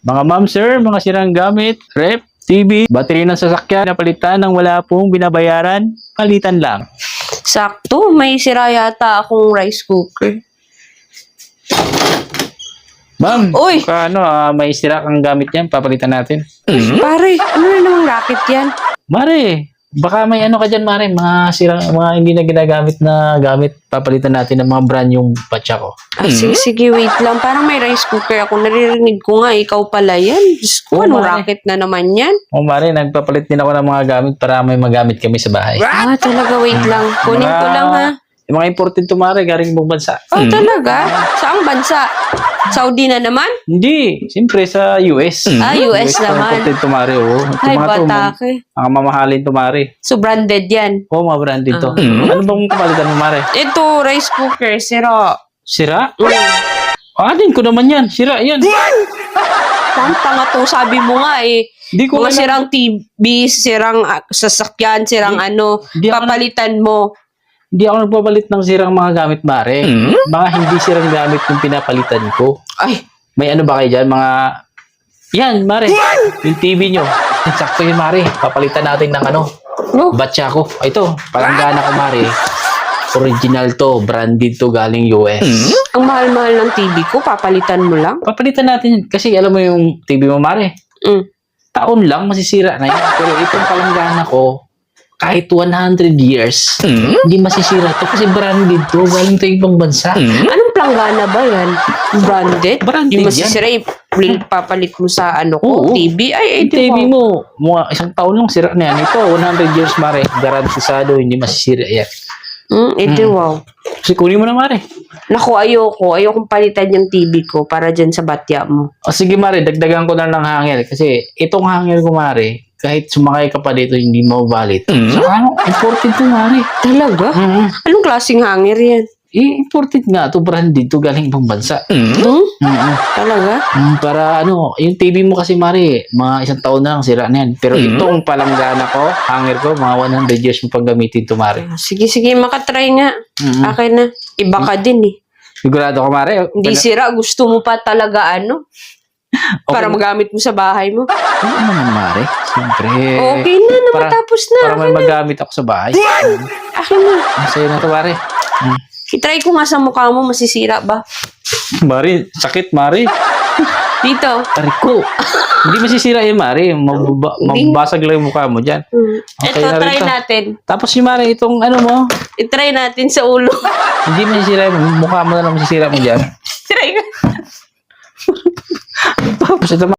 Mga ma'am, sir, mga sirang gamit, rep, TV, battery ng sasakyan, napalitan ng wala pong binabayaran, palitan lang. Sakto, may sira yata akong rice cooker. Ma'am, Uy! may sira kang gamit yan, papalitan natin. Pare, ano na namang racket yan? Mare, baka may ano ka dyan, Mare, mga hindi na ginagamit na gamit, papalitan natin ng mga brand yung batya ko. Sige, wait lang. Parang may rice cooker ako. Naririnig ko nga, ikaw pala yan. Diyos ko, Oo, anong Mare. racket na naman yan? O Mare, nagpapalit din ako ng mga gamit para may magamit kami sa bahay. Talaga, wait lang. Kunin ko lang, ha? Yung mga imported to, Mare, galing ibang bansa. Talaga? Saang bansa? Saudi na naman? Hindi, siyempre sa US. US naman. Imported to, Mare, oh. Ito Ay, mga to, batake. mga mamahalin to, Mare. So, branded yan. Oo, mga branded to. Ano bang kapalitan mo, Mare? Ito, rice cooker, sira. Sira? Din ko naman yan. Sira yan. Tanga to, sabi mo nga eh. Hindi ko Mga alam. sirang TV, sirang sasakyan, sirang Di ako papalitan mo. Hindi ako nagpapalit ng sirang mga gamit, Mare. Mga hindi sirang gamit yung pinapalitan ko. Ay, May ano ba kayo dyan? Yan, Mare. Yung TV nyo. Sakto yun, Mare. Papalitan natin ng no? batya ko. Ito, palanggana ko, Mare. Original to. Branded to. Galing US. Ang mahal-mahal ng TV ko, papalitan mo lang. Papalitan natin yun. Kasi alam mo yung TV mo, Mare. Mm. Taon lang, masisira na yun. Pero itong palanggana ko, kahit 100 years, hindi masisira to. Kasi branded to. Galing to ibang bansa. Anong planggana ba yan? Branded? Branded Yung yan. masisira, papalit mo sa ano Oo. ko, TV. Ay, Yung TV mo, mga isang taon lang sira na yan. Ito, 100 years, Mare. Garantisado, hindi masisira yan. Ito, wow. Kasi kunin mo na, Mare. Naku, ayoko. Ayokong palitan yung TV ko para dyan sa batya mo. O sige, Mare, dagdagan ko na ng hanger. Kasi itong hanger ko, Mare, kahit sumakay ka pa dito, hindi mo valid. Saka imported to, Mare. Talaga? Anong klaseng hanger yan? Imported nga to, branded to, galing ibang bansa. Talaga? Para yung TV mo kasi, Mare, mga isang taon na lang sira na yan. Pero itong palanggana ko, hanger ko, mga 100 years mo pang gamitin to, Mare. Sige, makatry nga. Akin na. Iba ka din eh. Sigurado ko, Mare. Hindi sira. Gusto mo pa talaga para magamit mo sa bahay mo. Ano naman, Mare? Siyempre. Okay na, matapos na. Para may magamit ako sa bahay. Akin na. Masaya na to, Mare. I-try ko nga sa mukha mo, masisira ba? Mare, sakit, Mare. Dito. Tariko. Hindi masisira yun, Mare. Mababasag lang yung mukha mo dyan. Okay Ito, na rin try to. natin. Tapos yung Mare, itong mo, I-try natin sa ulo. hindi masisira yung mukha mo na lang masisira mo dyan. Try ka. Tapos ito,